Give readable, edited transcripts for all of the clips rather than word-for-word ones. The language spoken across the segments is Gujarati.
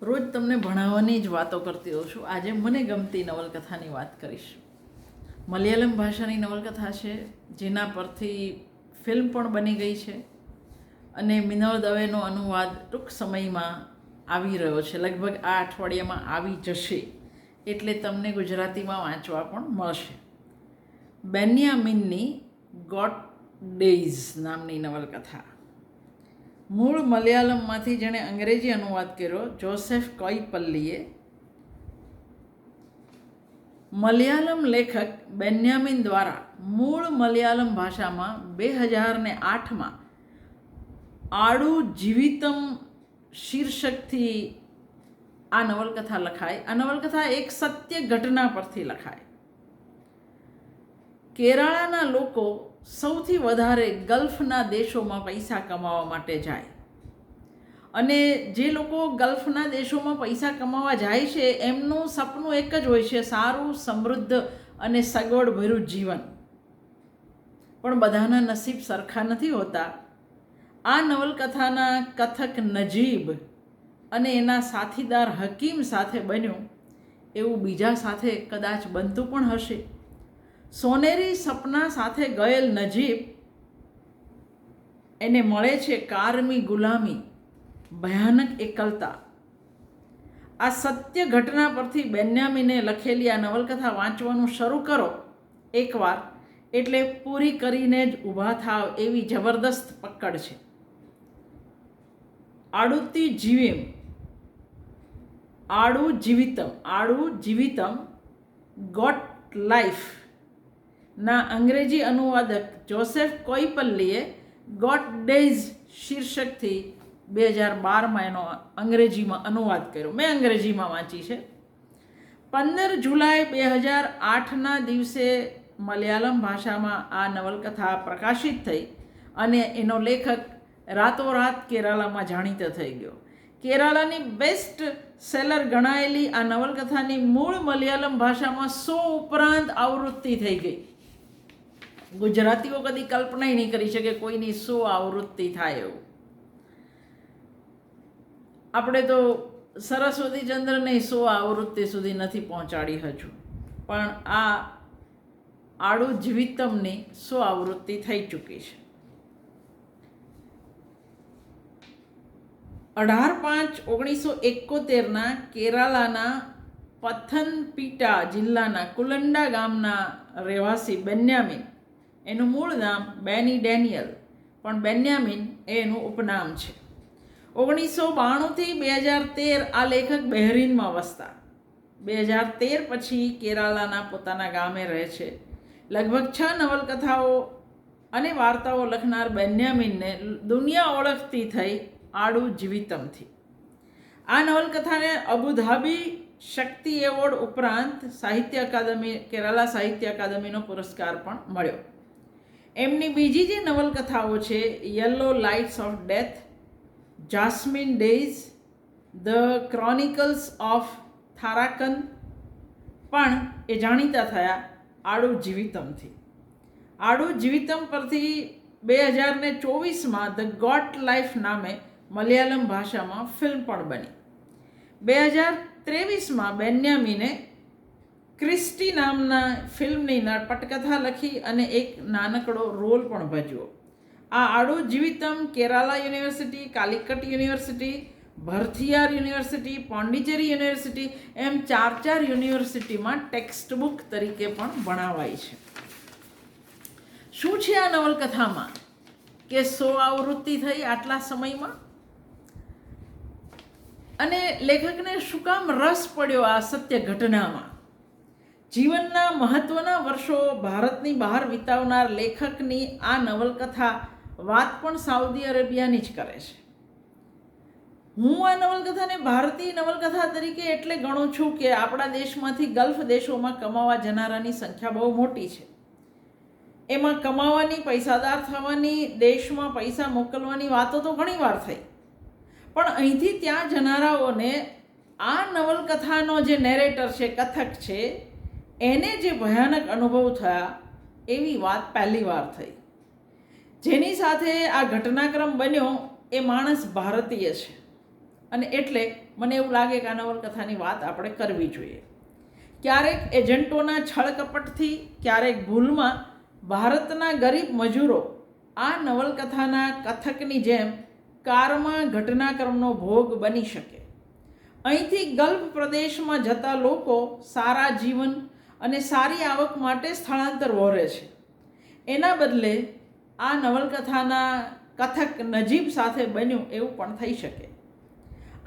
રોજ તમને ભણાવવાની જ વાતો કરતી હોઉં છું. આજે મને ગમતી નવલકથાની વાત કરીશ. મલયાલમ ભાષાની નવલકથા છે, જેના પરથી ફિલ્મ પણ બની ગઈ છે અને મિનળ દવેનો અનુવાદ ટૂંક સમયમાં આવી રહ્યો છે. લગભગ આ અઠવાડિયામાં આવી જશે, એટલે તમને ગુજરાતીમાં વાંચવા પણ મળશે. બેન્યામિનની ગોટ ડેઝ નામની નવલકથા. મૂળ મલયાલમમાંથી જેણે અંગ્રેજી અનુવાદ કર્યો જોસેફ કોઈપલ્લીએ. મલયાલમ લેખક બેન્યામિન દ્વારા મૂળ મલયાલમ ભાષામાં 2008માં આડુ જીવિતમ શીર્ષકથી આ નવલકથા લખાઈ. આ નવલકથા એક સત્ય ઘટના પરથી લખાય. કેરાલાના લોકો સૌથી વધારે ગલ્ફના દેશોમાં પૈસા કમાવા માટે જાય, અને જે લોકો ગલ્ફના દેશોમાં પૈસા કમાવા જાય છે એમનું સપનું એક જ હોય છે, સારું, સમૃદ્ધ અને સગવડભર્યું જીવન. પણ બધાના નસીબ સરખા નથી હોતા. આ નવલકથાના કથક નજીબ અને એના સાથીદાર હકીમ સાથે બન્યું એવું બીજા સાથે કદાચ બનતું પણ હશે. સોનેરી સપના સાથે ગયેલ નજીબ એને મળે છે કારમી ગુલામી, ભયાનક એકલતા. આ સત્ય ઘટના પરથી બેન્યામિને લખેલી આ નવલકથા વાંચવાનું શરૂ કરો એકવાર, એટલે પૂરી કરીને જ ઊભા થાવ એવી જબરદસ્ત પકડ છે. આડુ જીવિતમ ગોટ લાઈફ ના અંગ્રેજી અનુવાદક જોસેફ કોઈપલ્લીએ ગોટ ડેઝ શીર્ષકથી 2012માં એનો અંગ્રેજીમાં અનુવાદ કર્યો. મેં અંગ્રેજીમાં વાંચી છે. 15 જુલાઈ 2008ના દિવસે મલયાલમ ભાષામાં આ નવલકથા પ્રકાશિત થઈ અને એનો લેખક રાતોરાત કેરાલામાં જાણીતો થઈ ગયો. કેરાલાની બેસ્ટ સેલર ગણાયેલી આ નવલકથાની મૂળ મલયાલમ ભાષામાં 100 ઉપરાંત આવૃત્તિ થઈ ગઈ. ગુજરાતીઓ કદી કલ્પના નહીં કરી શકે કોઈની 100 આવૃત્તિ થાય એવું. આપણે તો સરસ્વતીચંદ્રને 100 આવૃત્તિ સુધી નથી પહોંચાડી હજુ, પણ આ આડુ જીવિતમની 100 આવૃત્તિ થઈ ચૂકી છે. 18/5/1971ના કેરાલાના પથનપીટા જિલ્લાના કુલંડા ગામના રહેવાસી બેન્યામિન, એનું મૂળ નામ બેની ડેનિયલ, પણ બેન્યામિન એ એનું ઉપનામ છે. 1992થી 2013 આ લેખક બહેરીનમાં વસતા. 2013 પછી કેરાલાના પોતાના ગામે રહે છે. લગભગ 6 નવલકથાઓ અને વાર્તાઓ લખનાર બેન્યામિનને દુનિયા ઓળખતી થઈ આડુ જીવિતમથી. આ નવલકથાને અબુધાબી શક્તિ એવોર્ડ ઉપરાંત કેરાલા સાહિત્ય અકાદમીનો પુરસ્કાર પણ મળ્યો. એમની બીજી જે નવલકથાઓ છે, yellow lights of death, jasmine days, the chronicles of Tharakan, પણ એ જાણીતા થયા આડુ જીવિતમથી. આડુ જીવિતમ પરથી 2024માં ધ ગોટ લાઈફ નામે મલયાલમ ભાષામાં ફિલ્મ પણ બની. 2023માં બેન્યામિને ક્રિસ્ટી નામના ફિલ્મની પટકથા લખી અને એક નાનકડો રોલ પણ ભજવ્યો. આ Aadu Jeevitham Kerala university, Calicut university, Bharathiar university, Pondicherry university એમ 4 યુનિવર્સિટીમાં ટેક્સ્ટ બુક તરીકે પણ ભણાવાય છે. શું છે આ નવલકથામાં કે 100 આવૃત્તિ થઈ આટલા સમયમાં? અને લેખકને શું કામ રસ પડ્યો આ સત્ય ઘટનામાં? જીવનના મહત્વના વર્ષો ભારતની બહાર વિતાવનાર લેખકની આ નવલકથા વાત પણ સાઉદી અરેબિયાની જ કરે છે. હું આ નવલકથાને ભારતીય નવલકથા તરીકે એટલે ગણું છું કે આપણા દેશમાંથી ગલ્ફ દેશોમાં કમાવા જનારાની સંખ્યા બહુ મોટી છે. એમાં કમાવાની, પૈસાદાર થવાની, દેશમાં પૈસા મોકલવાની વાતો તો ઘણી વાર થઈ, પણ અહીંથી ત્યાં જનારાઓને આ નવલકથાનો જે નેરેટર છે, કથક છે, એને જે ભયાનક અનુભવ થયા એવી વાત પહેલી વાર થઈ. જેની સાથે આ ઘટનાક્રમ બન્યો એ માણસ ભારતીય છે. અને એટલે મને એવું લાગે કે આ નવલકથાની વાત આપણે કરવી જોઈએ. ક્યારેક એજન્ટોના છળકપટથી, ક્યારેક ભૂલમાં ભારતના ગરીબ મજૂરો આ નવલકથાના કથકની જેમ કારમાં ઘટનાક્રમનો ભોગ બની શકે. અહીંથી ગલ્ફ પ્રદેશમાં જતા લોકો સારા જીવન અને સારી આવક માટે સ્થળાંતર વહોરે છે. એના બદલે આ નવલકથાના કથક નજીબ સાથે બન્યું એવું પણ થઈ શકે.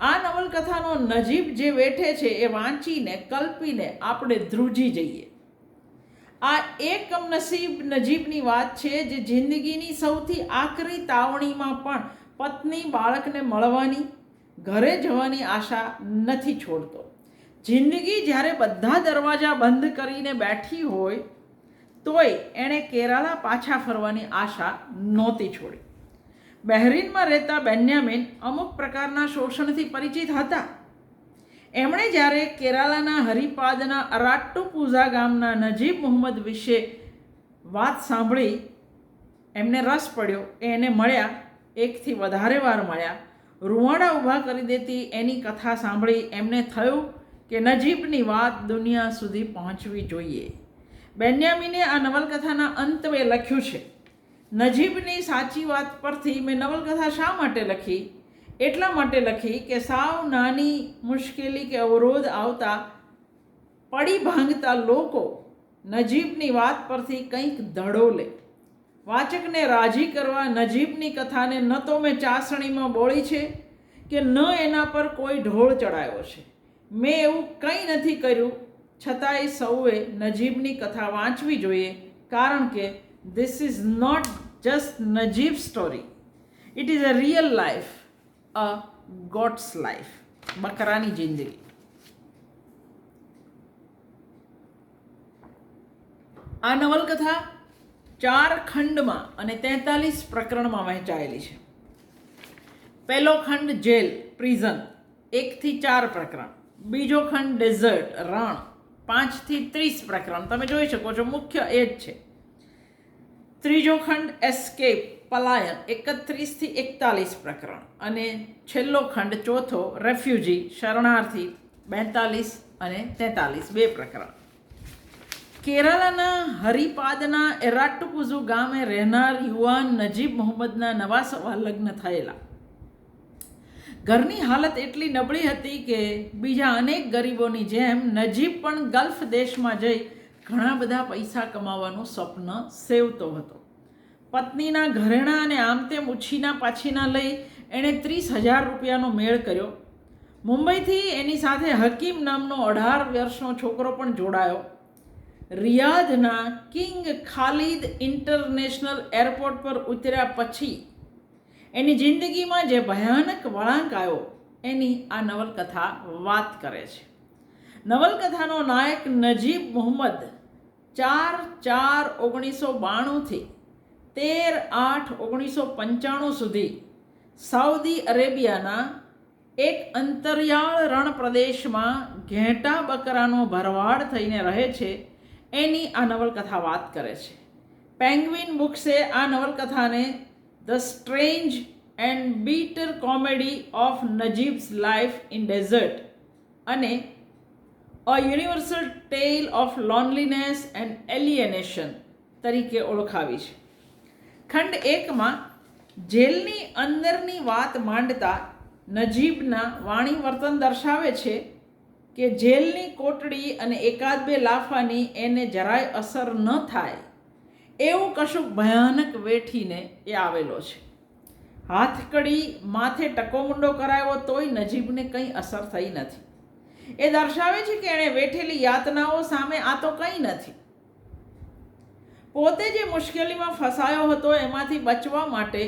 આ નવલકથાનો નજીબ જે વેઠે છે એ વાંચીને કલ્પીને આપણે ધ્રુજી જઈએ. આ એક કમનસીબ નજીબની વાત છે જે જિંદગીની સૌથી આકરી તાવણીમાં પણ પત્ની બાળકને મળવાની, ઘરે જવાની આશા નથી છોડતો. જિંદગી જ્યારે બધા દરવાજા બંધ કરીને બેઠી હોય તોય એણે કેરાલા પાછા ફરવાની આશા નહોતી છોડી. બહેરીનમાં રહેતા બેન્યામિન અમુક પ્રકારના શોષણથી પરિચિત હતા. એમણે જ્યારે કેરાલાના હરિપાદના અરાટ્ટુપુઝા ગામના નજીબ મુહમ્મદ વિશે વાત સાંભળી, એમને રસ પડ્યો. એને મળ્યા, એકથી વધારે વાર મળ્યા. રૂવાડા ઊભા કરી દેતી એની કથા સાંભળી એમને થયું કે નજીબની વાત દુનિયા સુધી પહોંચવી જોઈએ. બેન્યામિને આ નવલકથાના અંતમે લખ્યું છે, નજીબની સાચી વાત પરથી મેં નવલકથા શા માટે લખી? એટલા માટે લખી કે સાવ નાની મુશ્કેલી કે અવરોધ આવતા પડી ભાંગતા લોકો નજીબની વાત પરથી કંઈક ધડો લે. વાચકને રાજી કરવા નજીબની કથાને ન તો મેં ચાસણીમાં બોળી છે કે ન એના પર કોઈ ઢોળ ચડાયો છે. મેં એવું કંઈ નથી કર્યું, છતાંય સૌએ નજીબની કથા વાંચવી જોઈએ, કારણ કે this is not just Najeeb story, it is a real life, a goat's life, બકરાની જિંદગી. આ નવલકથા 4 ખંડમાં અને 43 પ્રકરણમાં વહેંચાયેલી છે. પહેલો ખંડ જેલ, પ્રિઝન, 1 થી 4 પ્રકરણ. બીજો ખંડ ડેઝર્ટ, રણ, 5 થી 30 પ્રકરણ. તમે જોઈ શકો છો મુખ્ય એ જ છે. ત્રીજો ખંડ એસ્કેપ, પલાયન, 31 થી 41 પ્રકરણ. અને છેલ્લો ખંડ ચોથો રેફ્યુજી, શરણાર્થી, 42 અને 43, 2 પ્રકરણ. કેરાલાના હરિપાદના એરાટ્ટુપુઝુ ગામે રહેનાર યુવાન નજીબ મુહમ્મદના નવા સવા લગ્ન થયેલા. ઘરની હાલત એટલી નબળી હતી કે બીજા અનેક ગરીબોની જેમ નજીબ પણ ગલ્ફ દેશમાં જઈ ઘણા બધા પૈસા કમાવાનું સ્વપ્ન સેવતો હતો. પત્નીના ઘરેણાં અને આમ તેમ ઉછીના પાછીના લઈ એણે 30,000 રૂપિયાનો મેળ કર્યો. મુંબઈથી એની સાથે હકીમ નામનો 18 વર્ષનો છોકરો પણ જોડાયો. રિયાધના કિંગ ખાલિદ ઇન્ટરનેશનલ એરપોર્ટ પર ઉતર્યા પછી એની જિંદગીમાં જે ભયાનક વળાંક આવ્યો એની આ નવલકથા વાત કરે છે. નવલકથાનો નાયક નજીબ મુહમ્મદ 4/4/1992થી 13/8/1995 સુધી સાઉદી અરેબિયાના એક અંતરિયાળ રણ પ્રદેશમાં ઘેટા બકરાનો ભરવાડ થઈને રહે છે એની આ નવલકથા વાત કરે છે. પેંગ્વિન બુક્સે આ નવલકથાને the strange and bitter comedy of Najeeb's life in desert અને a universal tale of loneliness and alienation તરીકે ઓળખાવી છે. ખંડ 1માં જેલની અંદરની વાત માંડતા નજીબના વાણી વર્તન દર્શાવે છે કે જેલની કોટડી અને 1-2 લાફાની એને જરાય અસર ન થાય એવું કશુંક ભયાનક વેઠીને એ આવેલો છે. હાથકડી માથે ટકોમુંડો કરાવ્યો તોય નજીબને કંઈ અસર થઈ નથી. એ દર્શાવે છે કે એણે વેઠેલી યાતનાઓ સામે આ તો કંઈ નથી. પોતે જે મુશ્કેલીમાં ફસાયો હતો એમાંથી બચવા માટે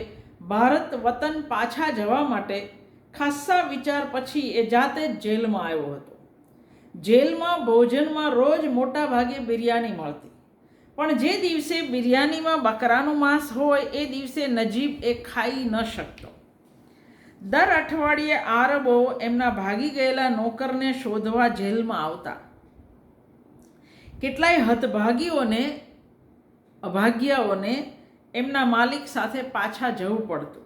ભારત વતન પાછા જવા માટે ખાસ્સા વિચાર પછી એ જાતે જ જેલમાં આવ્યો હતો. જેલમાં ભોજનમાં રોજ મોટા ભાગે બિરયાની મળતી, પણ જે દિવસે બિરયાનીમાં બકરાનું માંસ હોય એ દિવસે નજીબ એ ખાઈ ન શકતો. દર અઠવાડિયે આરબો એમના ભાગી ગયેલા નોકરને શોધવા જેલમાં આવતા. કેટલાય અભાગ્યાઓને એમના માલિક સાથે પાછા જવું પડતું.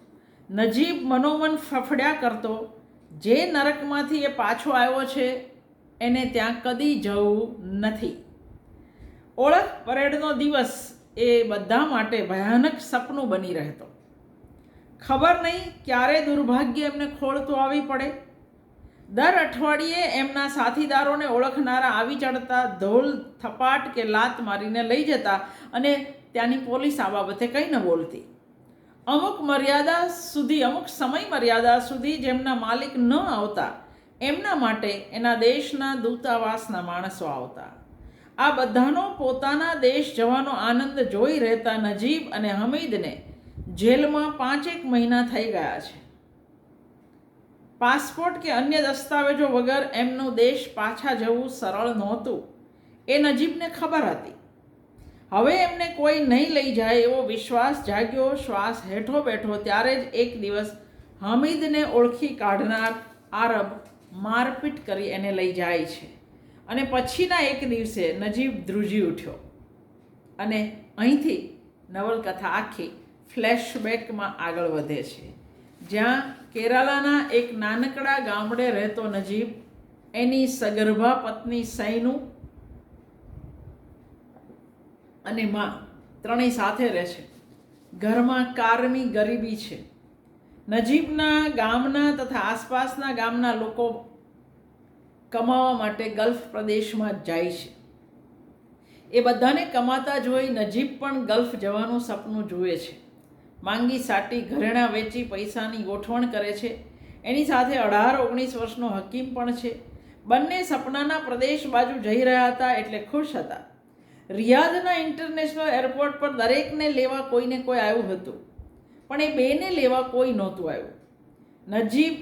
નજીબ મનોમન ફફડ્યા કરતો જે નરકમાંથી એ પાછો આવ્યો છે એને ત્યાં કદી જવું નથી. ઓળખ પરેડનો દિવસ એ બધા માટે ભયાનક સપનું બની રહેતો. ખબર નહીં ક્યારે દુર્ભાગ્ય એમને ખોળતું આવી પડે. દર અઠવાડિયે એમના સાથીદારોને ઓળખનારા આવી ચડતા, ધોલ થપાટ કે લાત મારીને લઈ જતા અને ત્યાંની પોલીસ આ બાબતે કંઈ ન બોલતી. અમુક સમય મર્યાદા સુધી જેમના માલિક ન આવતા એમના માટે એના દેશના દૂતાવાસના માણસો આવતા. આ બધાનો પોતાના દેશ જવાનો આનંદ જોઈ રહેતા નજીબ અને હમીદને જેલમાં 5 મહિના થઈ ગયા છે. પાસપોર્ટ કે અન્ય દસ્તાવેજો વગર એમનું દેશ પાછા જવું સરળ નહોતું એ નજીબને ખબર હતી. હવે એમને કોઈ નહીં લઈ જાય એવો વિશ્વાસ જાગ્યો. શ્વાસ હેઠો બેઠો ત્યારે જ એક દિવસ હમીદને ઓળખી કાઢનાર આરબ મારપીટ કરી એને લઈ જાય છે અને પછીના એક દિવસે નજીબ ધ્રુજી ઉઠ્યો. અને અહીંથી નવલકથા આખી ફ્લેશબેકમાં આગળ વધે છે, જ્યાં કેરાલાના એક નાનકડા ગામડે રહેતો નજીબ એની સગર્ભા પત્ની સૈનુ અને માં ત્રણેય સાથે રહે છે. ઘરમાં કારની ગરીબી છે. નજીબના ગામના તથા આસપાસના ગામના લોકો કમાવા માટે ગલ્ફ પ્રદેશમાં જાય છે. એ બધાને કમાતા જોઈ નજીબ પણ ગલ્ફ જવાનું સપનું જુએ છે. માંગી સાટી ઘરેણાં વેચી પૈસાની ગોઠવણ કરે છે. એની સાથે 18-19 વર્ષનો હકીમ પણ છે. બંને સપનાના પ્રદેશ બાજુ જઈ રહ્યા હતા એટલે ખુશ હતા. રિયાધના ઇન્ટરનેશનલ એરપોર્ટ પર દરેકને લેવા કોઈને કોઈ આવ્યું હતું, પણ એ બેને લેવા કોઈ નહોતું આવ્યું. નજીબ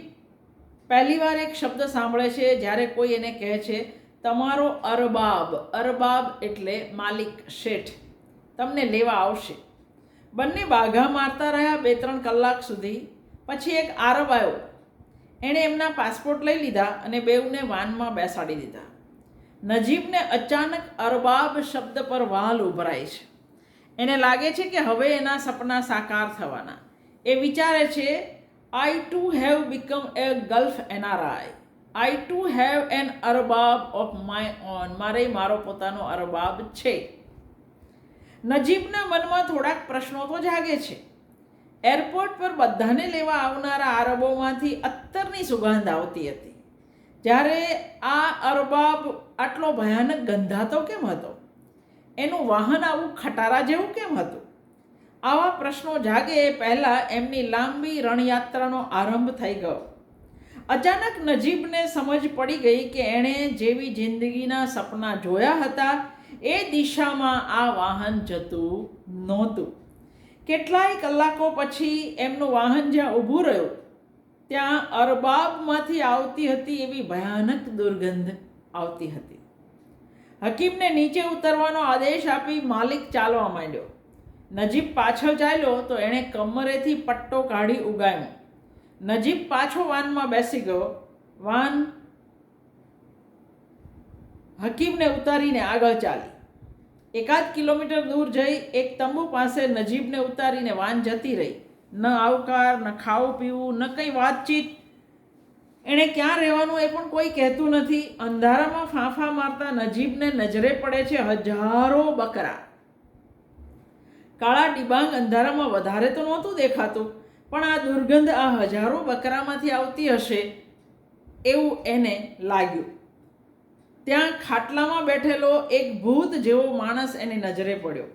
પહેલીવાર એક શબ્દ સાંભળે છે જ્યારે કોઈ એને કહે છે, તમારો અરબાબ. અરબાબ એટલે માલિક, શેઠ તમને લેવા આવશે. બંને બાઘા મારતા રહ્યા 2-3 કલાક સુધી. પછી એક આરબ આવ્યો. એણે એમના પાસપોર્ટ લઈ લીધા અને બેઉને વાનમાં બેસાડી દીધા. નજીબને અચાનક અરબાબ શબ્દ પર વાલ ઉભરાય છે. એને લાગે છે કે હવે એના સપના સાકાર થવાના. એ વિચારે છે, I too have become a gulf NRI. I too have an અરબાબ ઓફ માય ઓન. મારો પોતાનો અરબાબ છે. નજીબના મનમાં થોડાક પ્રશ્નો તો જાગે છે. એરપોર્ટ પર બધાને લેવા આવનારા આરબોમાંથી અત્તરની સુગંધ આવતી હતી, જ્યારે આ અરબાબ આટલો ભયાનક ગંધાતો કેમ હતો? એનું વાહન આવું ખટારા જેવું કેમ હતું? આવા પ્રશ્નો જાગે એ પહેલાં એમની લાંબી રણયાત્રાનો આરંભ થઈ ગયો. અચાનક નજીબને સમજ પડી ગઈ કે એણે જેવી જિંદગીના સપના જોયા હતા એ દિશામાં આ વાહન જતું નહોતું. કેટલાય કલાકો પછી એમનું વાહન જ્યાં ઊભું રહ્યું ત્યાં અરબાબમાંથી આવતી હતી એવી ભયાનક દુર્ગંધ આવતી હતી. હકીમને નીચે ઉતરવાનો આદેશ આપી માલિક ચાલવા માંડ્યો. નજીબ પાછળ ચાલ્યો તો એણે કમરેથી પટ્ટો કાઢી ઉગામ્યો. નજીબ પાછો વાનમાં બેસી ગયો. વાન હકીમને ઉતારીને આગળ ચાલી. 1 કિલોમીટર દૂર જઈ એક તંબુ પાસે નજીબને ઉતારીને વાન જતી રહી. ન આવકાર, ન ખાવું પીવું, ન કંઈ વાતચીત. એણે ક્યાં રહેવાનું એ પણ કોઈ કહેતું નથી. અંધારામાં ફાંફા મારતા નજીબને નજરે પડે છે હજારો બકરા. કાળા ડિબાંગ અંધારામાં વધારે તો નહોતું દેખાતું, પણ આ દુર્ગંધ આ હજારો બકરામાંથી આવતી હશે એવું એને લાગ્યું. ત્યાં ખાટલામાં બેઠેલો એક ભૂત જેવો માણસ એની નજરે પડ્યો.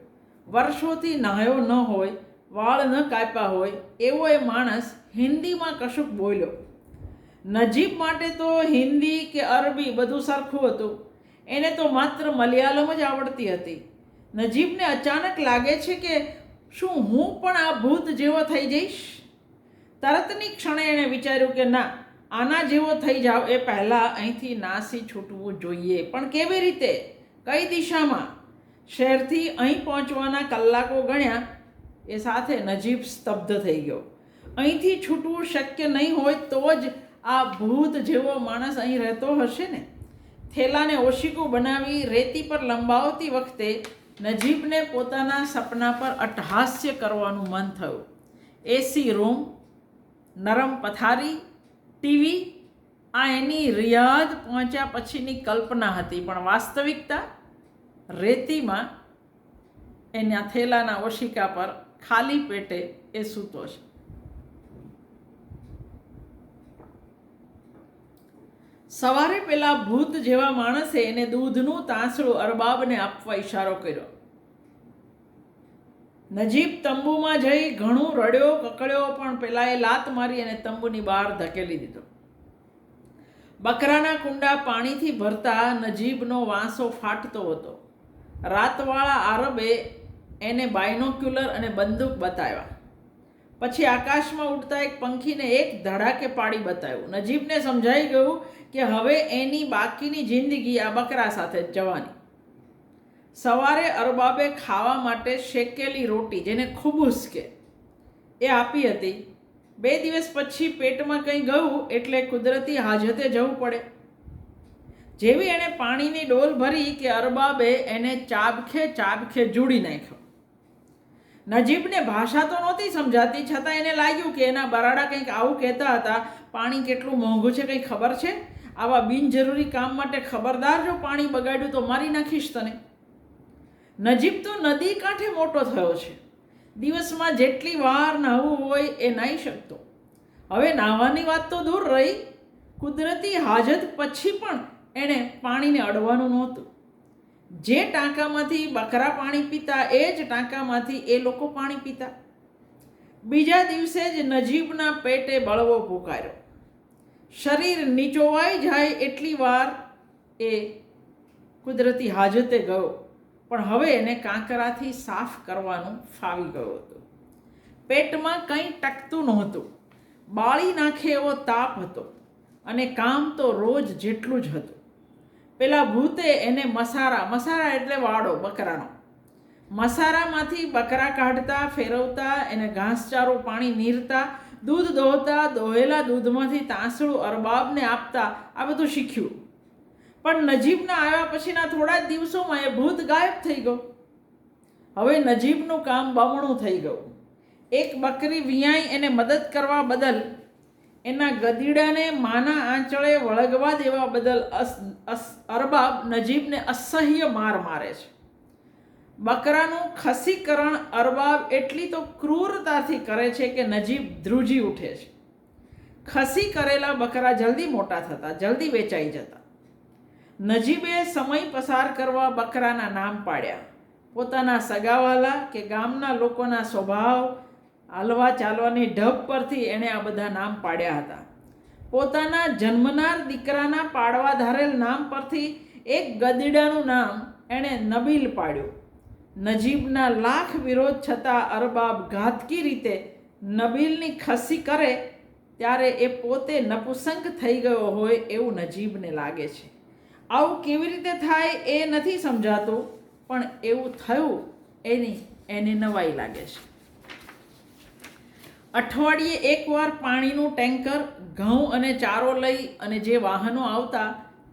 વર્ષોથી નાહ્યો ન હોય, વાળ ન કાપ્યા હોય એવો એ માણસ હિન્દીમાં કશુંક બોલ્યો. નજીબ માટે તો હિન્દી કે અરબી બધું સરખું હતું. એને તો માત્ર મલયાલમ જ આવડતી હતી. નજીબને અચાનક લાગે છે કે શું હું પણ આ ભૂત જેવો થઈ જઈશ? તરતની ક્ષણે એણે વિચાર્યું કે ના, આના જેવો થઈ જાવ એ પહેલાં અહીંથી નાસી છૂટવું જોઈએ. પણ કેવી રીતે? કઈ દિશામાં? શહેરથી અહીં પહોંચવાના કલાકો ગણ્યા એ સાથે નજીબ સ્તબ્ધ થઈ ગયો. અહીંથી છૂટવું શક્ય નહીં હોય તો જ આ ભૂત જેવો માણસ અહીં રહેતો હશે ને. થેલાને ઓશિકું બનાવી રેતી પર લંબાવતી વખતે નજીબને પોતાના સપના પર અટ્ટહાસ્ય કરવાનું મન થયું. એસી રૂમ, નરમ પથારી, ટીવી આ એની રિયાદ પહોંચ્યા પછીની કલ્પના હતી, પણ વાસ્તવિકતા રેતીમાં એના થેલાના ઓશિકા પર ખાલી પેટે એ સૂતો છે. સવારે પેલા ભૂત જેવા માણસે એને દૂધનું તાંસળું અરબાબને આપવા ઈશારો કર્યો. નજીબ તંબુમાં જઈ ઘણું રડ્યો કકડ્યો, પણ પેલાએ લાત મારી અને તંબુની બહાર ધકેલી દીધો. બકરાના કુંડા પાણીથી ભરતા નજીબનો વાંસો ફાટતો હતો. રાતવાળા આરબે એને બાયનોક્યુલર અને બંદૂક બતાવ્યા. પછી આકાશમાં ઉડતા એક પંખીને એક ધડાકે પાડી બતાવ્યું. નજીબને સમજાઈ ગયું કે હવે એની બાકીની જિંદગી આ બકરા સાથે જ જવાની. સવારે અરબાબે ખાવા માટે શેકેલી રોટી, જેને ખુબુસ કે, એ આપી હતી. 2 દિવસ પછી પેટમાં કંઈ ગયું એટલે કુદરતી હાજતે જવું પડે. જેવી એણે પાણીની ડોલ ભરી કે અરબાબે એને ચાબખે જુડી નાખ્યો. નજીબને ભાષા તો નહોતી સમજાતી, છતાં એને લાગ્યું કે એના બરાડા કંઈક આવું કહેતા હતા: પાણી કેટલું મોંઘું છે, કંઈ ખબર છે? આવા બિનજરૂરી કામ માટે ખબરદાર, જો પાણી બગાડ્યું તો મારી નાખીશ તને. નજીબ તો નદી કાંઠે મોટો થયો છે. દિવસમાં જેટલી વાર નાહવું હોય એ નાહી શકતો. હવે નાહવાની વાત તો દૂર રહી, કુદરતી હાજત પછી પણ એણે પાણીને અડવાનું નહોતું. જે ટાંકામાંથી બકરા પાણી પીતા એ જ ટાંકામાંથી એ લોકો પાણી પીતા. બીજા દિવસે જ નજીબના પેટે બળવો પુકાર્યો. શરીર નીચોવાઈ જાય એટલી વાર એ કુદરતી હાજતે ગયો, પણ હવે એને કાંકરાથી સાફ કરવાનું ફાવી ગયું હતું. પેટમાં કંઈ ટકતું નહોતું. બાળી નાખે એવો તાપ હતો અને કામ તો રોજ જેટલું જ હતું. પેલા ભૂતે એને મસારા એટલે વાડો બકરાનો, મસારામાંથી બકરા કાઢતા, ફેરવતા, એને ઘાસચારો પાણી નીરતા, દૂધ દોહતા, દોહેલા દૂધમાંથી તાંસળું અરબાબને આપતા, આ બધું શીખ્યું. પણ નજીબના આવ્યા પછીના થોડા જ દિવસોમાં એ ભૂત ગાયબ થઈ ગયો. હવે નજીબનું કામ બમણું થઈ ગયું. એક બકરી વિયાઈ એને મદદ કરવા બદલ, એના ગધેડાને માના આંચળે વળગવા દેવા બદલ અરબાબ નજીબને અસહ્ય માર મારે છે. બકરાનું ખસીકરણ અરબાબ એટલી તો ક્રૂરતાથી કરે છે કે નજીબ ધ્રુજી ઉઠે છે. ખસી કરેલા બકરા જલ્દી મોટા થતા, જલ્દી વેચાઈ જતા. નજીબે સમય પસાર કરવા બકરાના નામ પાડ્યા. પોતાના સગાવાલા કે ગામના લોકોના સ્વભાવ, હાલવા ચાલવાની ઢબ પરથી એણે આ બધા નામ પાડ્યા હતા. પોતાના જન્મનાર દીકરાના પાડવા ધારેલ નામ પરથી એક ગધેડાનું નામ એણે નબીલ પાડ્યું. નજીબના લાખ વિરોધ છતાં અરબાબ ઘાતકી રીતે નબીલની ખસી કરે ત્યારે એ પોતે નપુસંક થઈ ગયો હોય એવું નજીબને લાગે છે. આવું કેવી રીતે થાય એ નથી સમજાતું, પણ એવું થયું એને નવાઈ લાગે છે. અઠવાડિયે એકવાર પાણીનું ટેન્કર, ઘઉં અને ચારો લઈ અને જે વાહનો આવતા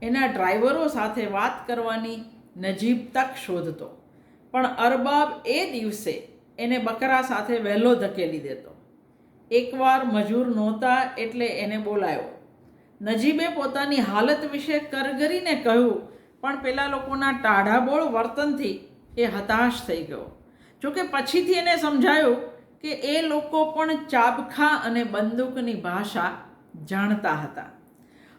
એના ડ્રાઈવરો સાથે વાત કરવાની નજીબ તક શોધતો. પણ અરબાબ એ દિવસે એને બકરા સાથે વહેલો ધકેલી દેતો. એકવાર મજૂર નહોતા એટલે એને બોલાયો. નજીબે પોતાની હાલત વિશે કરગરીને કહ્યું, પણ પેલા લોકોના ટાઢાબોળ વર્તનથી એ હતાશ થઈ ગયો. જોકે પછીથી એને સમજાયું કે એ લોકો પણ ચાબખા અને બંદૂકની ભાષા જાણતા હતા.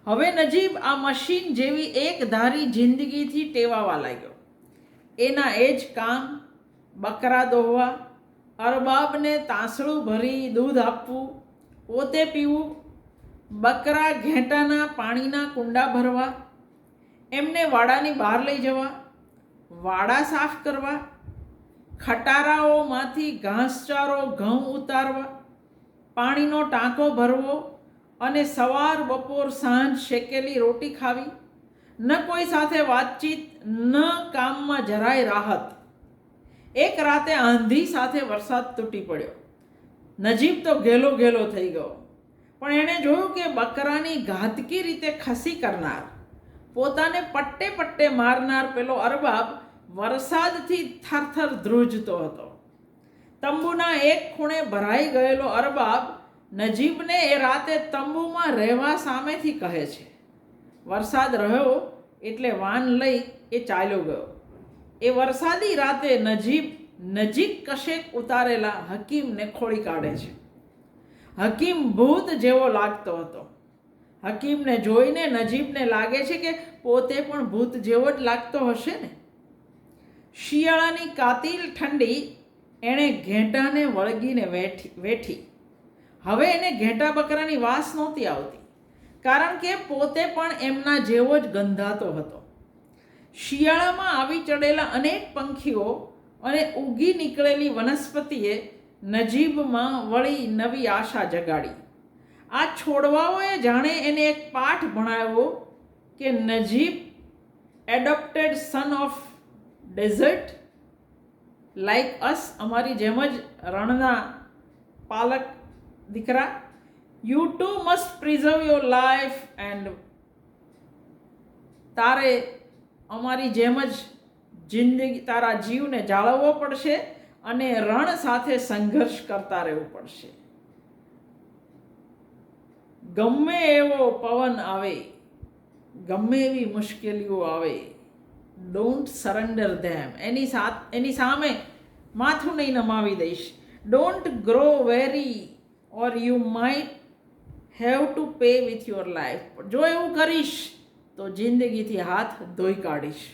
હવે નજીબ આ મશીન જેવી એકધારી જિંદગીથી ટેવાવા લાગ્યો. એના એ જ કામ, બકરા દોહવા, અરબાબને તાંસળું ભરી દૂધ આપવું, પોતે પીવું, બકરા ઘેટાના પાણીના કુંડા ભરવા, એમને વાડાની બહાર લઈ જવા, વાડા સાફ કરવા, ખટારાઓમાંથી ઘાસચારો ઘઉં ઉતારવા, પાણીનો ટાંકો ભરવો અને સવાર બપોર સાંજ શેકેલી રોટી ખાવી. ન કોઈ સાથે વાતચીત, ન કામમાં જરાય રાહત. એક રાતે આંધી સાથે વરસાદ તૂટી પડ્યો. નજીબ તો ઘેલો થઈ ગયો. પણ એણે જોયું કે બકરાની ઘાતકી રીતે ખસી કરનાર, પોતાને પટ્ટે મારનાર પેલો અરબાબ વરસાદથી થરથર ધ્રુજતો હતો. તંબુના એક ખૂણે ભરાઈ ગયેલો અરબાબ નજીબને એ રાતે તંબુમાં રહેવા સામેથી કહે છે. વરસાદ રહ્યો એટલે વાન લઈ એ ચાલ્યો ગયો. એ વરસાદી રાતે નજીબ નજીક કશેક ઉતારેલા હકીમને ખોળી કાઢે છે. હકીમ ભૂત જેવો લાગતો હતો. હકીમને જોઈને નજીબને લાગે છે કે પોતે પણ ભૂત જેવો જ લાગતો હશે ને. શિયાળાની કાતિલ ઠંડી એણે ઘેટાને વળગીને વેઠી. હવે એને ઘેટા બકરાની વાસ નહોતી આવતી, કારણ કે પોતે પણ એમના જેવો જ ગંધાતો હતો. શિયાળામાં આવી ચડેલા અનેક પંખીઓ અને ઉગી નીકળેલી વનસ્પતિએ નજીબમાં વળી નવી આશા જગાડી. આ છોડવાઓએ જાણે એને એક પાઠ ભણાવ્યો કે Najeeb adopted son of desert like us, અમારી જેમ જ રણના પાલક દીકરા. You too must preserve your life and તારે અમારી જેમ જ જિંદગી, તારા જીવને જાળવવો પડશે અને રણ સાથે સંઘર્ષ કરતા રહેવું પડશે. ગમે એવો પવન આવે, ગમે એવી મુશ્કેલીઓ આવે, ડોન્ટ સરેન્ડર ધેમ. એની સામે માથું નહીં નમાવી દઈશ. Don't grow very or you might have to pay with your life. જો એવું કરીશ તો જિંદગીથી હાથ ધોઈ કાઢીશ.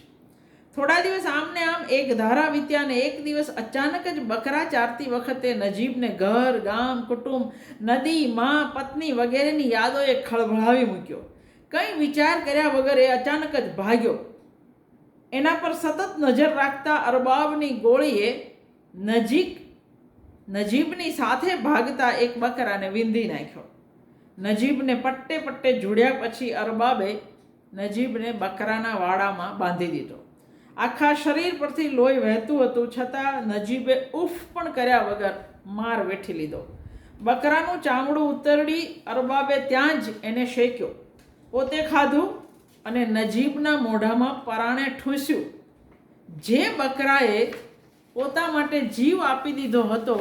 થોડા દિવસ આમને આમ એક ધારા વીત્યા અને એક દિવસ અચાનક જ બકરા ચારતી વખતે નજીબને ઘર, ગામ, કુટુંબ, નદી, માં, પત્ની વગેરેની યાદોએ ખળભળાવી મૂક્યો. કંઈ વિચાર કર્યા વગર એ અચાનક જ ભાગ્યો. એના પર સતત નજર રાખતા અરબાબની ગોળીએ નજીબની સાથે ભાગતા એક બકરાને વીંધી નાખ્યો. નજીબને પટ્ટે પટ્ટે જોડ્યા પછી અરબાબે નજીબને બકરાના વાડામાં બાંધી દીધો. આખા શરીર પરથી લોહી વહેતું હતું, છતાં નજીબે ઉફ પણ કર્યા વગર માર વેઠી લીધો. બકરાનું ચામડું ઉતરડી અરબાબે ત્યાં જ એને શેક્યો, પોતે ખાધું અને નજીબના મોઢામાં પરાણે ઠૂંસ્યું. જે બકરાએ પોતા માટે જીવ આપી દીધો હતો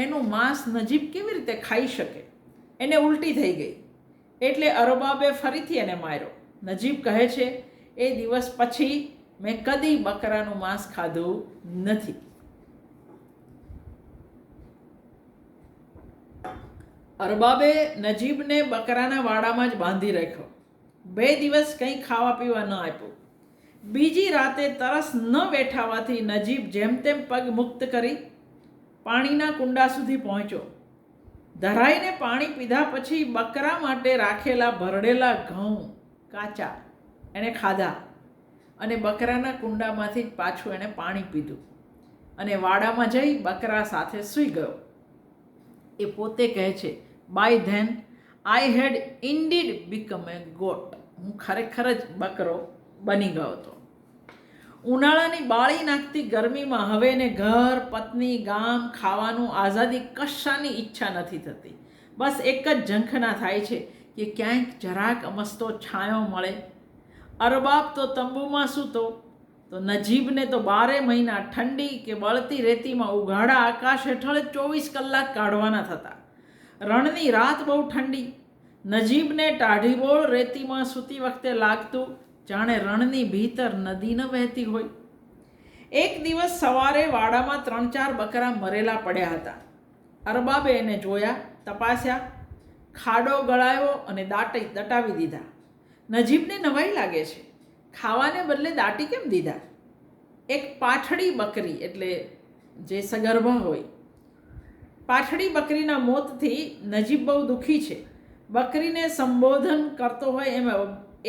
એનું માંસ નજીબ કેવી રીતે ખાઈ શકે? એને ઉલટી થઈ ગઈ. એટલે અરબાબે ફરીથી એને માર્યો. નજીબ કહે છે, એ દિવસ પછી મેં કદી બકરાનું માંસ ખાધું નથી. અરબાબે નજીબને બકરાના વાડામાં જ બાંધી રાખ્યો. 2 દિવસ કંઈ ખાવા પીવા ન આપ્યું. બીજી રાતે તરસ ન વેઠાવાથી નજીબ જેમ તેમ પગ મુક્ત કરી પાણીના કુંડા સુધી પહોંચ્યો. ધરાઈને પાણી પીધા પછી બકરા માટે રાખેલા ભરડેલા ઘઉં કાચા એણે ખાધા અને બકરાના કુંડામાંથી જ પાછું એણે પાણી પીધું અને વાડામાં જઈ બકરા સાથે સૂઈ ગયો. એ પોતે કહે છે, by then I had indeed become a goat. હું ખરેખર જ બકરો બની ગયો હતો. ઉનાળાની બાળી નાખતી ગરમીમાં હવે એને ઘર, પત્ની, ગામ, ખાવાનું, આઝાદી કશાની ઈચ્છા નથી થતી. બસ એક જ ઝંખના થાય છે કે ક્યાંક જરાક અમસ્તો છાંયો મળે. અરબાબ તો તંબુમાં સૂતો, તો નજીબને તો 12 મહિના ઠંડી કે બળતી રેતીમાં ઉઘાડા આકાશ હેઠળ 24 કલાક કાઢવાના થતા. રણની રાત બહુ ઠંડી. નજીબને ટાઢીબોળ રેતીમાં સૂતી વખતે લાગતું જાણે રણની ભીતર નદી ન વહેતી હોય. એક દિવસ સવારે વાડામાં 3-4 બકરા મરેલા પડ્યા હતા. અરબાબે એને જોયા, તપાસ્યા, ખાડો ગળાયો અને દટાવી દીધા. નજીબને નવાઈ લાગે છે, ખાવાને બદલે દાટી કેમ દીધા? એક પાઠડી બકરી, એટલે જે સગર્ભા હોય, પાઠડી બકરીના મોતથી નજીબ બહુ દુઃખી છે. બકરીને સંબોધન કરતો હોય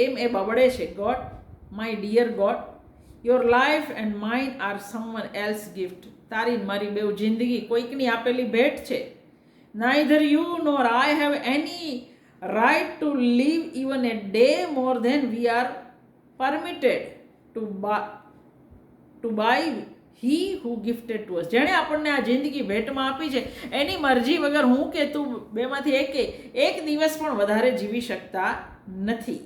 એમ એ બબડે છે, God, my dear God, your life and mine are someone else gift. તારી મારી બેઉ જિંદગી કોઈકની આપેલી ભેટ છે. Neither you nor I have any right to live even a day more than we are permitted to buy he who gifted to us. જેણે આપણને આ જિંદગી ભેટમાં આપી છે એની મરજી વગર હું કે તું બેમાંથી એક દિવસ પણ વધારે જીવી શકતા નથી.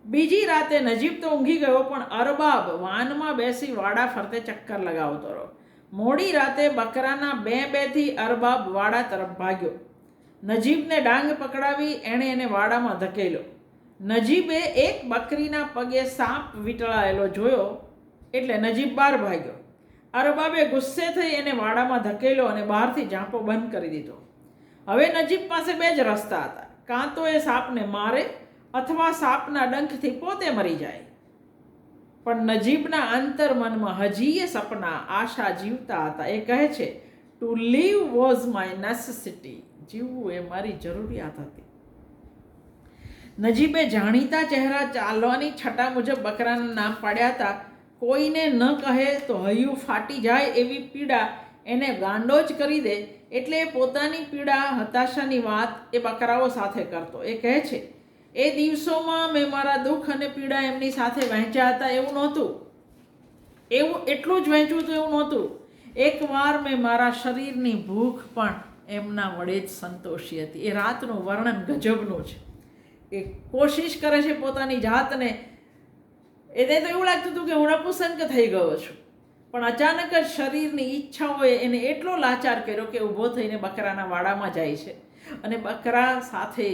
બીજી રાતે નજીબ તો ઊંઘી ગયો, પણ અરબાબ વાનમાં બેસી વાડા ફરતે ચક્કર લગાવતો રહ્યો. મોડી રાતે બકરાના બે થી અરબાબ વાડા તરફ ભાગ્યો. નજીબને ડાંગ પકડાવી એણે એને વાડામાં ધકેલ્યો. નજીબે એક બકરીના પગે સાપ વીંટળાયેલો જોયો એટલે નજીબ બહાર ભાગ્યો. અરબાબે ગુસ્સે થઈ એને વાડામાં ધકેલ્યો અને બહારથી ઝાંપો બંધ કરી દીધો. હવે નજીબ પાસે બે જ રસ્તા હતા, કાં તો એ સાપને મારે અથવા સાપના ડંખથી પોતે મરી જાય. પણ નજીબના અંતર્મનમાં હજી એ સપના, આશા જીવતા હતા. એ કહે છે, to live was my necessity. જીવવું એ મારી જરૂરિયાત હતી. નજીબે જાણીતા ચહેરા ચાલવાની છટા મુજબ બકરાના નામ પાડ્યા હતા. કોઈને ન કહે તો હૈયું ફાટી જાય એવી પીડા એને ગાંડો જ કરી દે, એટલે એ પોતાની પીડા, હતાશાની વાત એ બકરાઓ સાથે કરતો. એ કહે છે, એ દિવસોમાં મેં મારા દુઃખ અને પીડા એમની સાથે વહેંચ્યા હતા એવું નહોતું. એટલું જ વહેંચ્યું હતું એવું નહોતું. એકવાર મેં મારા શરીરની ભૂખ પણ એમના વડે જ સંતોષી હતી. એ રાતનું વર્ણન ગજબનું છે. એ કોશિશ કરે છે પોતાની જાતને. એને તો એવું લાગતું હતું કે હું નપુસંક થઈ ગયો છું, પણ અચાનક જ શરીરની ઈચ્છાઓએ એને એટલો લાચાર કર્યો કે ઊભો થઈને બકરાના વાડામાં જાય છે અને બકરા સાથે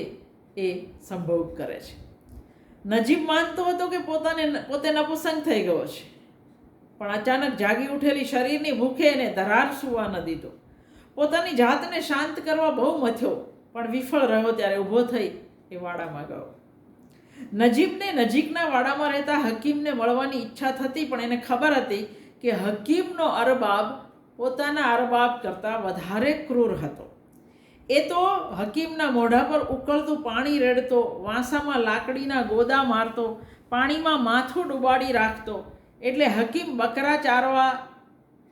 એ સંભોગ કરે છે. નજીબ માનતો હતો કે પોતે નપુસંક થઈ ગયો છે, પણ અચાનક જાગી ઉઠેલી શરીરની ભૂખે એને ધરાર સૂવા ન દીધો. પોતાની જાતને શાંત કરવા બહુ મથ્યો, પણ વિફળ રહ્યો. ત્યારે ઊભો થઈ એ વાડામાં ગયો. નજીબને નજીકના વાડામાં રહેતા હકીમને મળવાની ઈચ્છા થતી, પણ એને ખબર હતી કે હકીમનો અરબાબ પોતાના અરબાબ કરતાં વધારે ક્રૂર હતો. એ તો હકીમના મોઢા પર ઉકળતું પાણી રેડતો, વાંસામાં લાકડીના ગોદા મારતો, પાણીમાં માથું ડૂબાડી રાખતો. એટલે હકીમ બકરા ચારવા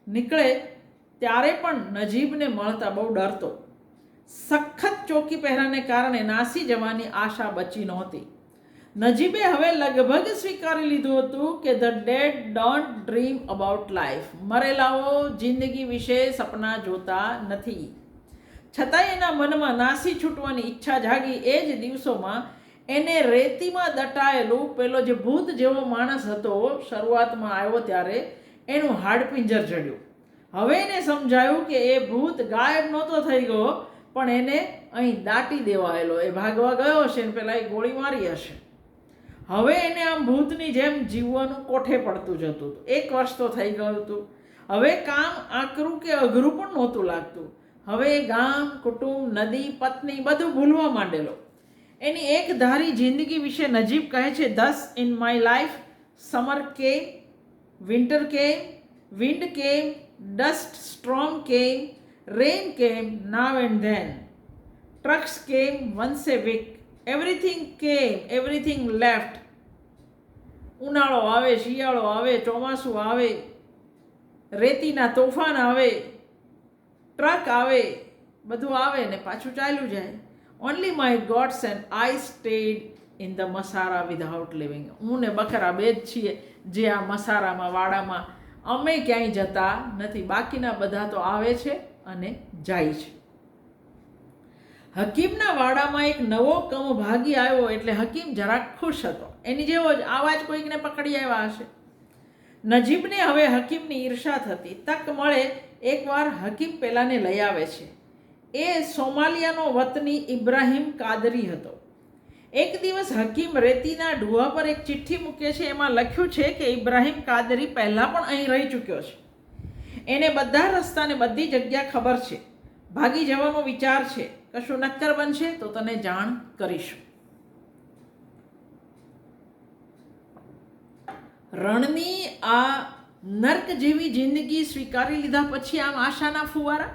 નીકળે ત્યારે પણ નજીબને મળતા બહુ ડરતો. સખત ચોકી પહેરાને કારણે નાસી જવાની આશા બચી નહોતી. નજીબે હવે લગભગ સ્વીકારી લીધું હતું કે the dead don't dream about life. મરેલાઓ જિંદગી વિશે સપના જોતા નથી. છતાંય એના મનમાં નાસી છૂટવાની ઈચ્છા જાગી. એ જ દિવસોમાં એને રેતીમાં દટાયેલું પેલો જે ભૂત જેવો માણસ હતો, શરૂઆતમાં આવ્યો ત્યારે એનું હાડપિંજર ચડ્યું. હવે એને સમજાયું કે એ ભૂત ગાયબ નહોતો થઈ ગયો, પણ એને અહીં દાટી દેવાયેલો. એ ભાગવા ગયો હશે ને પેલા એ ગોળી મારી હશે. હવે એને આમ ભૂતની જેમ જીવવાનું કોઠે પડતું જતું હતું. 1 વર્ષ તો થઈ ગયું હતું. હવે કામ આકરું કે અઘરું પણ નહોતું લાગતું. હવે ગામ, કુટુંબ, નદી, પત્ની બધું ભૂલવા માંડેલો. એની એક ધારી જિંદગી વિશે નજીબ કહે છે, thus in my life summer came, winter came, wind came, dust storm came, rain came now and then, trucks came once a week, everything came, everything left. ઉનાળો આવે, શિયાળો આવે, ચોમાસું આવે, રેતીના તોફાન આવે, ટ્રક આવે, બધું આવે ને પાછું ચાલ્યું જાય. Only my goats and I stayed in the મસારા વિધાઉટ લિવિંગ. હું ને બકરા બે જ છીએ જે આ મસારામાં, વાડામાં, અમે ક્યાંય જતા નથી. બાકીના બધા તો આવે છે અને જાય છે. હકીમના વાડામાં એક નવો કમ ભાગી આવ્યો એટલે હકીમ જરાક ખુશ હતો. એની જેવો જ આવા જ કોઈકને પકડી આવ્યા હશે. નજીબને હવે હકીમની ઈર્ષા થતી. તક મળે એકવાર હકીમ પેલાને લઈ આવે છે. એ સોમાલિયાનો વતની ઇબ્રાહિમ કાદરી હતો. એક દિવસ હકીમ રેતીના ઢૂવા પર એક ચિઠ્ઠી મૂકે છે. એમાં લખ્યું છે કે ઇબ્રાહિમ કાદરી પહેલાં પણ અહીં રહી ચૂક્યો છે. એને બધા રસ્તાને બધી જગ્યા ખબર છે. ભાગી જવાનો વિચાર છે. કશું નક્કર બનશે તો તને જાણ કરીશું. રણની આ નર્ક જેવી જિંદગી સ્વીકારી લીધા પછી આમ આશાના ફુવારા,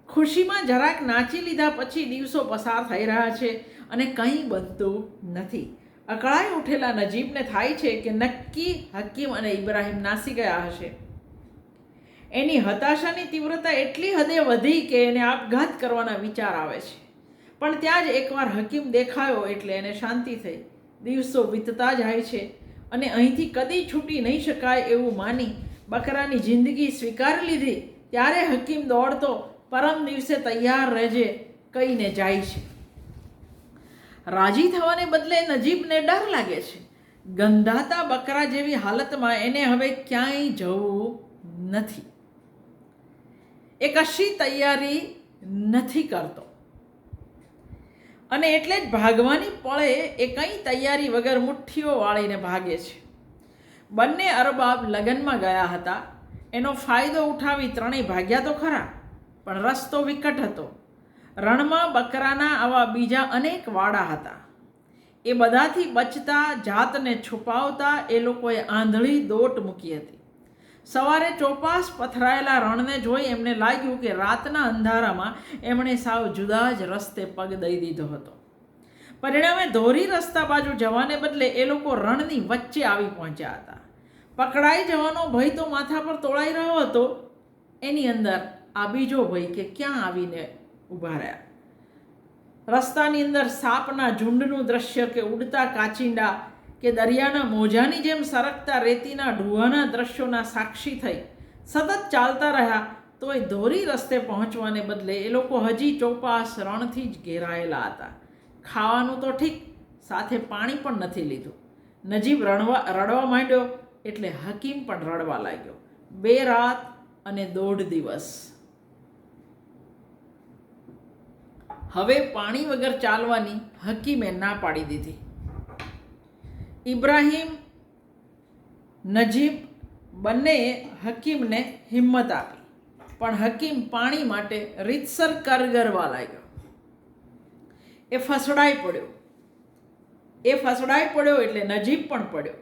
ખુશીમાં જરાક નાચી લીધા પછી દિવસો પસાર થઈ રહ્યા છે અને કંઈ બનતું નથી. અકળાઈ ઉઠેલા નજીબને થાય છે કે નક્કી હકીમ અને ઇબ્રાહિમ નાસી ગયા હશે. એની હતાશાની તીવ્રતા એટલી હદે વધી કે એને આપઘાત કરવાના વિચાર આવે છે. પણ ત્યાં જ એકવાર હકીમ દેખાયો એટલે એને શાંતિ થઈ. દિવસો વીતતા જાય છે અને અહીંથી કદી છૂટી નહીં શકાય એવું માની બકરાની જિંદગી સ્વીકારી લીધી. ત્યારે હકીમ દોડતો, પરમ દિવસે તૈયાર રહેજે કહીને જાય છે. રાજી થવાને બદલે નજીબને ડર લાગે છે. ગંધાતા બકરા જેવી હાલતમાં એને હવે ક્યાંય જવું નથી. એ કશી તૈયારી નથી કરતો. અને એટલે જ ભાગવાની પળે એ કંઈ તૈયારી વગર મુઠ્ઠીઓ વાળીને ભાગે છે. બંને અરબાબ લગ્નમાં ગયા હતા. એનો ફાયદો ઉઠાવી ત્રણેય ભાગ્યા તો ખરા, પણ રસ્તો વિકટ હતો. રણમાં બકરાના આવા બીજા અનેક વાડા હતા. એ બધાથી બચતા, જાતને છુપાવતા એ લોકોએ આંધળી દોટ મૂકી હતી. સવારે ચોપાસ પથરાયેલા રણને જોઈ એમને લાગ્યું કે રાતના અંધારામાં એમણે સાવ જુદા જ રસ્તે પગ દઈ દીધો હતો. પરિણામે ધોરી રસ્તા બાજુ જવાને બદલે એ લોકો રણની વચ્ચે આવી પહોંચ્યા હતા. પકડાઈ જવાનો ભય તો માથા પર તોળાઈ રહ્યો હતો, એની અંદર આ બીજો ભય કે ક્યાં આવીને ઊભા રહ્યા. રસ્તાની અંદર સાપના ઝુંડનું દ્રશ્ય કે ઉડતા કાચિંડા કે દરિયાના મોજાની જેમ સરકતા રેતીના ઢૂવાના દ્રશ્યોના સાક્ષી થઈ સતત ચાલતા રહ્યા. તોય ધોરી રસ્તે પહોંચવાને બદલે એ લોકો હજી ચોપાસ રણથી જ ઘેરાયેલા હતા. ખાવાનું તો ઠીક, સાથે પાણી પણ નથી લીધું. નજીબ રડવા માંડ્યો એટલે હકીમ પણ રડવા લાગ્યો. 2 રાત અને 1.5 દિવસ. હવે પાણી વગર ચાલવાની હકીમે ના પાડી દીધી. ઇબ્રાહીમ, નજીબ બંનેએ હકીમને હિંમત આપી, પણ હકીમ પાણી માટે રીતસર કરગરવા લાગ્યો. એ ફસડાઈ પડ્યો એટલે નજીબ પણ પડ્યો.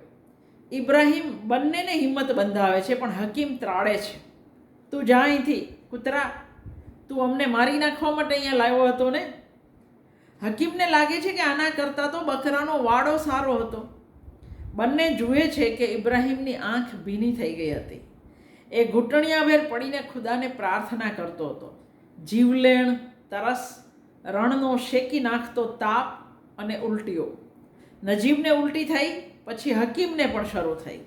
ઇબ્રાહીમ બંનેને હિંમત બંધાવે છે, પણ હકીમ ત્રાળે છે. તું જા અહીંથી, કૂતરા, તું અમને મારી નાખવા માટે અહીંયા લાવ્યો હતો ને? હકીમને લાગે છે કે આના કરતાં તો બકરાનો વાડો સારો હતો. બંને જુએ છે કે ઇબ્રાહીમની આંખ ભીની થઈ ગઈ હતી. એ ઘૂંટણિયાભેર પડીને ખુદાને પ્રાર્થના કરતો હતો. જીવલેણ તરસ, રણનો શેકી નાખતો તાપ અને ઉલટીઓ. નજીબને ઉલટી થઈ, પછી હકીમને પણ શરૂ થઈ.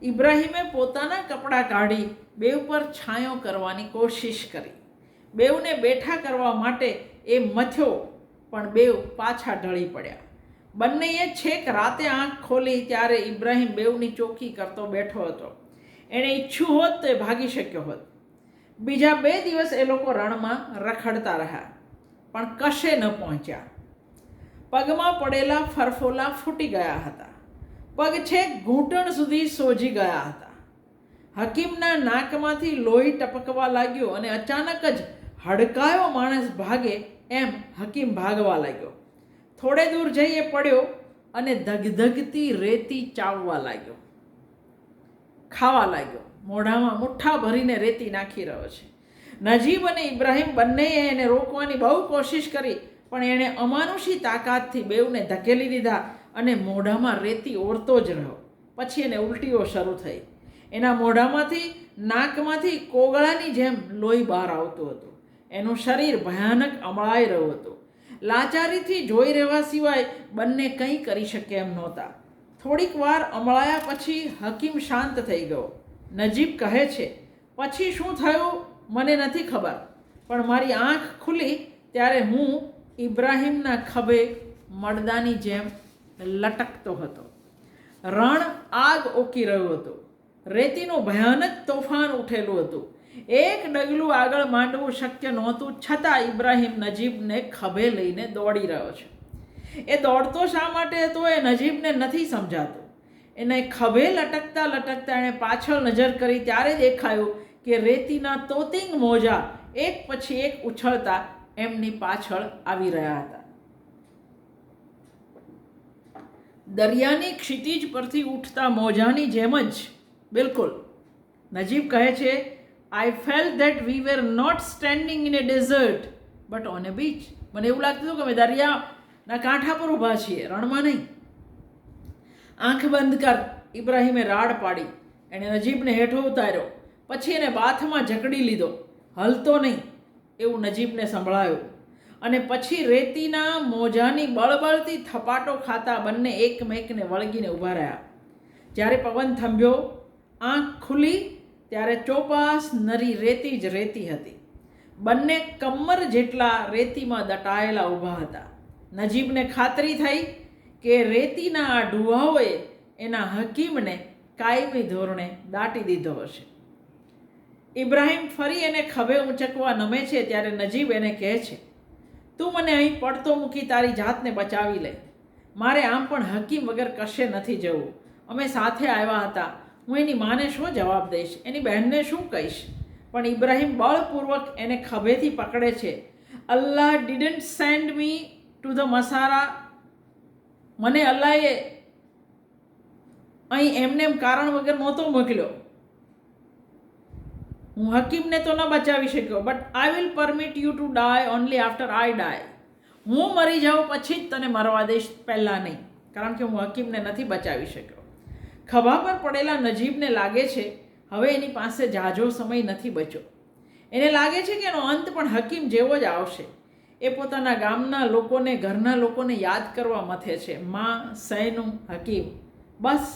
ઇબ્રાહીમે પોતાના કપડાં કાઢી બેઉ પર છાંયો કરવાની કોશિશ કરી. બેઉને બેઠા કરવા માટે એ મથ્યો, પણ બેઉ પાછા ઢળી પડ્યા. બંનેએ છેક રાતે આંખ ખોલી ત્યારે ઇબ્રાહીમ બેઉની ચોકી કરતો બેઠો હતો. એણે ઈચ્છ્યું હોત તો એ ભાગી શક્યો હોત. બીજા 2 દિવસ એ લોકો રણમાં રખડતા રહ્યા, પણ કશે ન પહોંચ્યા. પગમાં પડેલા ફરફોલા ફૂટી ગયા હતા. પગ છેક ઘૂંટણ સુધી સોજી ગયા હતા. હકીમના નાકમાંથી લોહી ટપકવા લાગ્યું અને અચાનક જ હડકાયો માણસ ભાગે એમ હકીમ ભાગવા લાગ્યો. થોડે દૂર જઈ એ પડ્યો અને ધગધગતી રેતી ચાવવા લાગ્યો, ખાવા લાગ્યો. મોઢામાં મુઠ્ઠા ભરીને રેતી નાખી રહ્યો છે. નજીબ અને ઇબ્રાહીમ બંનેએ એને રોકવાની બહુ કોશિશ કરી, પણ એણે અમાનુષી તાકાતથી બેઉને ધકેલી દીધા અને મોઢામાં રેતી ઓરતો જ રહ્યો. પછી એને ઉલટીઓ શરૂ થઈ. એના મોઢામાંથી, નાકમાંથી કોગળાની જેમ લોહી બહાર આવતું હતું. એનું શરીર ભયાનક અમળાઈ રહ્યું હતું. લાચારીથી જોઈ રહેવા સિવાય બંને કંઈ કરી શકે એમ નહોતા. થોડીક વાર અમળાયા પછી હકીમ શાંત થઈ ગયો. નજીબ કહે છે, પછી શું થયું મને નથી ખબર, પણ મારી આંખ ખુલી ત્યારે હું ઇબ્રાહીમના ખભે મળદાની જેમ લટકતો હતો. રણ આગ ઓકી રહ્યું હતું. રેતીનું ભયાનક તોફાન ઉઠેલું હતું. એક ડગલું આગળ માંડવું શક્ય નહોતું, છતાં ઇબ્રાહીમ નજીબને ખભે લઈને દોડી રહ્યો છે. એ દોડતો શા માટે હતો એ નજીબને નથી સમજાતું. એને ખભે લટકતા લટકતા એણે પાછળ નજર કરી ત્યારે દેખાયું કે રેતીના તોતિંગ મોજા એક પછી એક ઉછળતા એમની પાછળ આવી રહ્યા હતા. દરિયાની ક્ષિતિજ પરથી ઉઠતા મોજાની જેમ જ, બિલકુલ. નજીબ કહે છે, I felt that we were not standing in a desert but on a beach. મને એવું લાગતું હતું કે અમે દરિયાના કાંઠા પર ઊભા છીએ, રણમાં નહીં. આંખ બંધ કર, ઇબ્રાહીમે રાડ પાડી. એણે નજીબને હેઠો ઉતાર્યો, પછી એને બાથમાં જકડી લીધો. હલતો નહીં એવું નજીબને સંભળાયું. અને પછી રેતીના મોજાની બળબળતી થપાટો ખાતા બંને એકમેકને વળગીને ઊભા રહ્યા. જ્યારે પવન થંભ્યો, આંખ ખુલી ત્યારે ચોપાસ નરી રેતી જ રેતી હતી. બંને કમર જેટલા રેતીમાં દટાયેલા ઊભા હતા. નજીબને ખાતરી થઈ કે રેતીના આ ઢુવાઓએ એના હકીમને કાયમી ધોરણે દાટી દીધો હશે. ઇબ્રાહીમ ફરી એને ખભે ઊંચકવા નમે છે ત્યારે નજીબ એને કહે છે, તું મને અહીં પડતો મૂકી તારી જાતને બચાવી લે. મારે આમ પણ હકીમ વગર કશે નથી જવું. અમે સાથે આવ્યા હતા. હું એની માને શું જવાબ દઈશ, એની બહેનને શું કહીશ? પણ ઇબ્રાહિમ બળપૂર્વક એને ખભેથી પકડે છે. Allah didn't send me to the મસારા. મને અલ્લાહે અહીં એમને એમ કારણ વગર નહોતો મોકલ્યો. હું હકીમને તો ન બચાવી શક્યો, but I will permit you to die only after I die. હું મરી જાઉં પછી જ તને મરવા દઈશ, પહેલાં નહીં, કારણ કે હું હકીમને નથી બચાવી શક્યો. ખભા પર પડેલા નજીબને લાગે છે હવે એની પાસે ઝાઝો સમય નથી બચ્યો. એને લાગે છે કે એનો અંત પણ હકીમ જેવો જ આવશે. એ પોતાના ગામના લોકોને, ઘરના લોકોને યાદ કરવા મથે છે. માં, સૈનું, હકીમ, બસ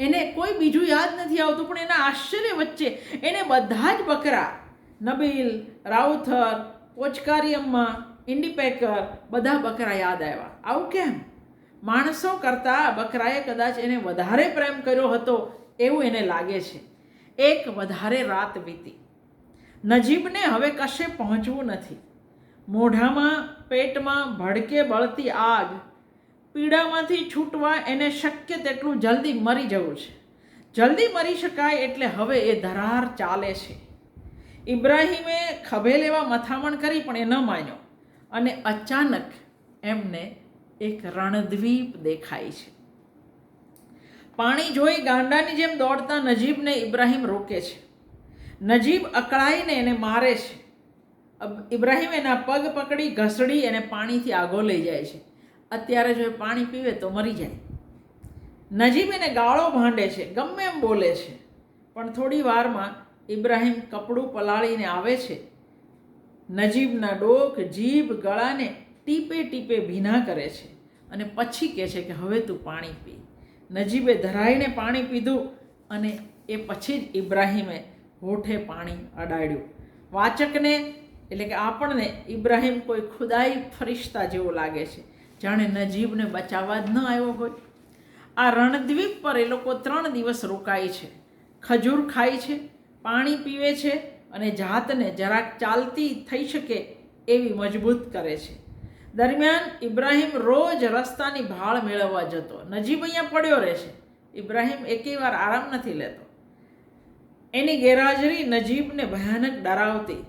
એને કોઈ બીજું યાદ નથી આવતું. પણ એના આશ્ચર્ય વચ્ચે એને બધા જ બકરા, નબીલ, રાઉથર, પોચકારીયમ્મા, ઇન્ડીપેકર, બધા બકરા યાદ આવ્યા. આવું કેમ? માણસો કરતાં બકરાએ કદાચ એને વધારે પ્રેમ કર્યો હતો એવું એને લાગે છે. એક વધારે રાત વીતી. નજીબને હવે કશે પહોંચવું નથી. મોઢામાં, પેટમાં ભડકે બળતી આગ. પીડામાંથી છૂટવા એને શક્ય તેટલું જલ્દી મરી જવું છે. જલ્દી મરી શકાય એટલે હવે એ ધરાર ચાલે છે. ઇબ્રાહિમે ખભે લેવા મથામણ કરી પણ એ ન માન્યો. અને અચાનક એમને એક રણદ્વીપ દેખાય છે. પાણી જોઈ ગાંડાની જેમ દોડતા નજીબને ઇબ્રાહિમ રોકે છે. નજીબ અકળાઈને એને મારે છે. ઇબ્રાહિમ એના પગ પકડી ઘસડી એને પાણીથી આગો લઈ જાય છે. અત્યારે જો એ પાણી પીવે તો મરી જાય. નજીબ એને ગાળો ભાંડે છે, ગમે એમ બોલે છે. પણ થોડી વારમાં ઇબ્રાહિમ કપડું પલાળીને આવે છે. નજીબના ડોક, જીભ, ગળાને ટીપે ટીપે ભીના કરે છે અને પછી કહે છે કે હવે તું પાણી પી. નજીબે ધરાઈને પાણી પીધું અને એ પછી જ ઇબ્રાહિમે હોઠે પાણી અડાડ્યું. વાચકને એટલે કે આપણને ઇબ્રાહિમ કોઈ ખુદાઈ ફરિશ્તા જેવો લાગે છે, જાણે નજીબને બચાવવા જ ન આવ્યો હોય. આ રણદ્વીપ પર એ લોકો 3 દિવસ રોકાય છે. ખજૂર ખાય છે, પાણી પીવે છે અને જાતને જરાક ચાલતી થઈ શકે એવી મજબૂત કરે છે. દરમિયાન ઇબ્રાહિમ રોજ રસ્તાની ભાળ મેળવવા જતો. નજીબ અહીંયા પડ્યો રહે છે. ઇબ્રાહિમ એકેય વાર આરામ નથી લેતો. એની ગેરહાજરી નજીબને ભયાનક ડરાવતી.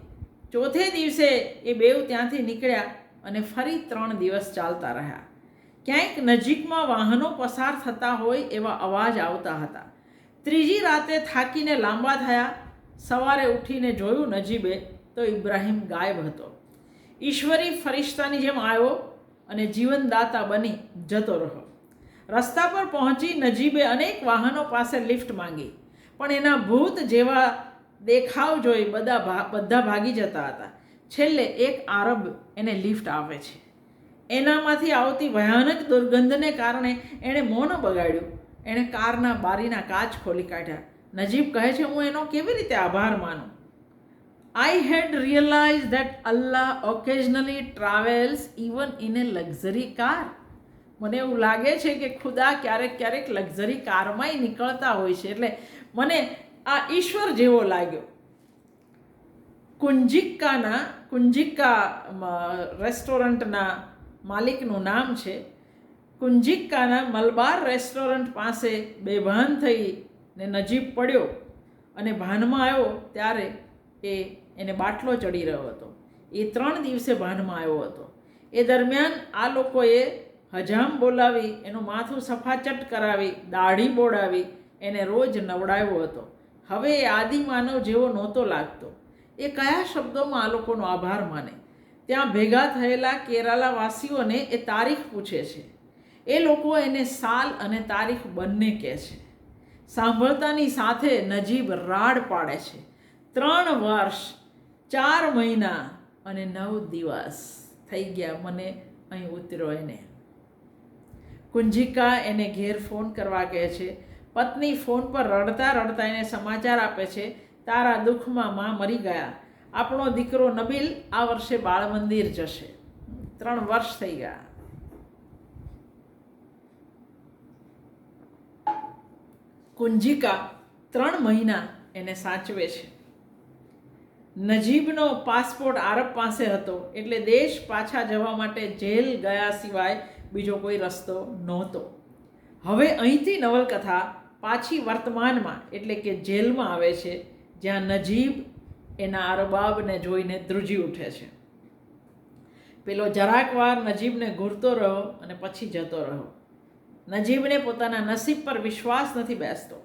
ચોથે દિવસે એ બેઉ ત્યાંથી નીકળ્યા અને ફરી 3 દિવસ ચાલતા રહ્યા. ક્યાંક નજીકમાં વાહનો પસાર થતા હોય એવા અવાજ આવતા હતા. ત્રીજી રાતે થાકીને લાંબા થયા. સવારે ઉઠીને જોયું નજીબે તો ઇબ્રાહિમ ગાયબ હતો. ઈશ્વરી ફરિશ્તાની જેમ આવ્યો અને જીવનદાતા બની જતો રહ્યો. રસ્તા પર પહોંચી નજીબે અનેક વાહનો પાસે લિફ્ટ માંગી, પણ એના ભૂત જેવા દેખાવ જોઈ બધા ભાગી જતા હતા. છેલ્લે એક આરબ એને લિફ્ટ આપે છે. એનામાંથી આવતી ભયાનક દુર્ગંધને કારણે એણે મોં ન બગાડ્યું. એણે કારના બારીના કાચ ખોલી કાઢ્યા. નજીબ કહે છે, હું એનો કેવી રીતે આભાર માનું? I had realized that Allah occasionally travels even in a luxury car. મને એવું લાગે છે કે ખુદા ક્યારેક ક્યારેક લક્ઝરી કારમાંય નીકળતા હોય છે. એટલે મને આ ઈશ્વર જેવો લાગ્યો. કુંજિક્કા રેસ્ટોરન્ટના માલિકનું નામ છે. કુંજિક્કાના મલબાર રેસ્ટોરન્ટ પાસે બેભાન થઈને નજીબ પડ્યો અને ભાનમાં આવ્યો ત્યારે એને બાટલો ચડી રહ્યો હતો. એ 3 દિવસે ભાનમાં આવ્યો હતો. એ દરમિયાન આ લોકોએ હજામ બોલાવી, એનું માથું સફાચટ કરાવી, દાઢી બોડાવી એને રોજ નવડાવ્યો હતો. હવે એ આદિમાનવ જેવો નહોતો લાગતો. એ કયા શબ્દોમાં આ લોકોનો આભાર માને? ત્યાં ભેગા થયેલા કેરાલાવાસીઓને એ તારીખ પૂછે છે. એ લોકો એને સાલ અને તારીખ બંને કહે છે. સાંભળતાની સાથે નજીબ રાડ પાડે છે. 3 વર્ષ 4 મહિના અને 9 દિવસ થઈ ગયા મને અહીં ઉતર્યો એને. કુંજિકા એને ઘેર ફોન કરવા કહે છે. પત્ની ફોન પર રડતા રડતા એને સમાચાર આપે છે, તારા દુઃખમાં માં મરી ગયા. આપણો દીકરો નબીલ આ વર્ષે બાળ મંદિર જશે. 3 વર્ષ થઈ ગયા. કુંજિકા 3 મહિના એને સાચવે છે. નજીબનો પાસપોર્ટ આરબ પાસે હતો, એટલે દેશ પાછા જવા માટે જેલ ગયા સિવાય બીજો કોઈ રસ્તો નહોતો. હવે અહીંથી નવલકથા પાછી વર્તમાનમાં એટલે કે જેલમાં આવે છે, જ્યાં નજીબ એના અરબાબને જોઈને ધ્રુજી ઉઠે છે. પેલો જરાક વાર નજીબને ઘૂરતો રહ્યો અને પછી જતો રહ્યો. નજીબને પોતાના નસીબ પર વિશ્વાસ નથી બેસતો.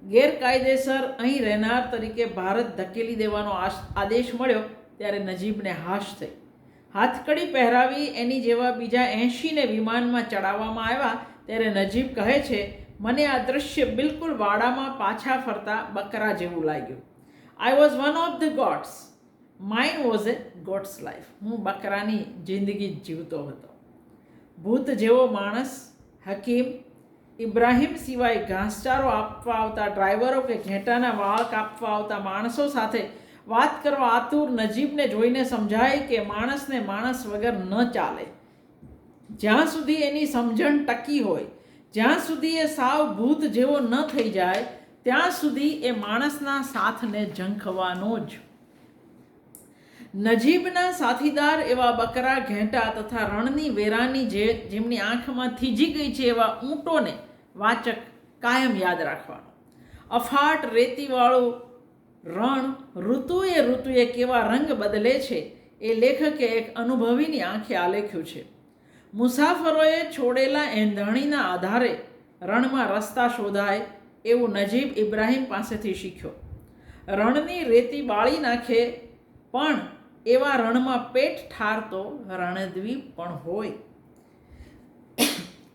ગેરકાયદેસર અહીં રહેનાર તરીકે ભારત ધકેલી દેવાનો આદેશ મળ્યો ત્યારે નજીબને હાશ થઈ. હાથકડી પહેરાવી એની જેવા બીજા 80ને વિમાનમાં ચડાવવામાં આવ્યા ત્યારે નજીબ કહે છે, મને આ દૃશ્ય બિલકુલ વાડામાં પાછા ફરતા બકરા જેવું લાગ્યું. I was one of the gods. Mine was A gods life. હું બકરાની જિંદગી જીવતો હતો. ભૂત જેવો માણસ, હકીમ, ઇબ્રાહિમ સિવાય ઘાસચારો આપવા આવતા ડ્રાઈવરો કે ઘેટાના વાળ કાપવા આવતા માણસો સાથે વાત કરવા આતુર નજીબને જોઈને સમજાય કે માણસને માણસ વગર ન ચાલે. જ્યાં સુધી એની સમજણ ટકી હોય, જ્યાં સુધી એ સાવ ભૂત જેવો ન થઈ જાય, ત્યાં સુધી એ માણસના સાથને ઝંખવાનો જ. નજીબના સાથીદાર એવા બકરા, ઘેટા તથા રણની વેરાની જેમની આંખમાં થીજી ગઈ છે એવા ઊંટોને વાચક કાયમ યાદ રાખવાનો. અફાટ રેતીવાળું રણ ઋતુએ કેવા રંગ બદલે છે એ લેખકે એક અનુભવીની આંખે આલેખ્યું છે. મુસાફરોએ છોડેલા એંધાણીના આધારે રણમાં રસ્તા શોધાય એવું નજીબ ઇબ્રાહિમ પાસેથી શીખ્યો. રણની રેતી બાળી નાખે પણ એવા રણમાં પેટ ઠારતો રણદ્વીપ પણ હોય.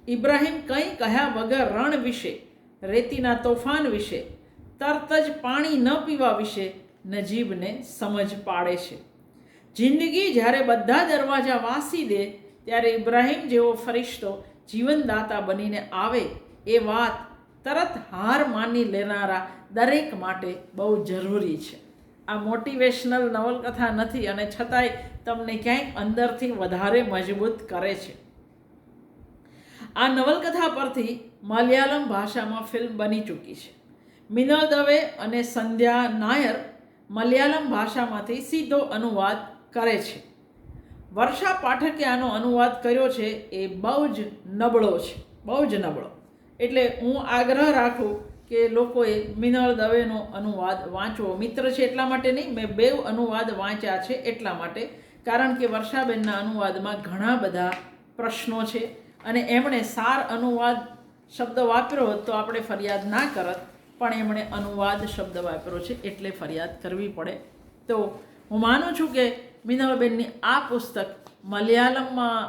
ઇબ્રાહિમ કંઈ કહ્યા વગર રણ વિશે, રેતીના તોફાન વિશે, તરત જ પાણી ન પીવા વિશે નજીબને સમજ પાડે છે. જિંદગી જ્યારે બધા દરવાજા વાસી દે ત્યારે ઇબ્રાહિમ જેવો ફરિશ્તો જીવનદાતા બનીને આવે એ વાત તરત હાર માની લેનારા દરેક માટે બહુ જરૂરી છે. આ મોટિવેશનલ નવલકથા નથી અને છતાંય તમને ક્યાંક અંદરથી વધારે મજબૂત કરે છે. આ નવલકથા પરથી મલયાલમ ભાષામાં ફિલ્મ બની ચૂકી છે. મિનલ દવે અને સંધ્યા નાયર મલયાલમ ભાષામાંથી સીધો અનુવાદ કરે છે. વર્ષા પાઠકે આનો અનુવાદ કર્યો છે એ બહુ જ નબળો છે, બહુ જ નબળો. એટલે હું આગ્રહ રાખું કે લોકોએ મિનલ દવેનો અનુવાદ વાંચવો. મિત્ર છે એટલા માટે નહીં, મેં 2 અનુવાદ વાંચ્યા છે એટલા માટે, કારણ કે વર્ષાબેનના અનુવાદમાં ઘણા બધા પ્રશ્નો છે અને એમણે સાર અનુવાદ શબ્દ વાપર્યો હોત તો આપણે ફરિયાદ ના કરત, પણ એમણે અનુવાદ શબ્દ વાપર્યો છે એટલે ફરિયાદ કરવી પડે. તો હું માનું છું કે મિનલબેનની આ પુસ્તક મલયાલમમાં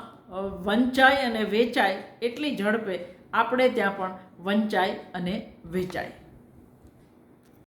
વંચાય અને વેચાય એટલી ઝડપે આપણે ત્યાં પણ વંચાય અને વેચાય.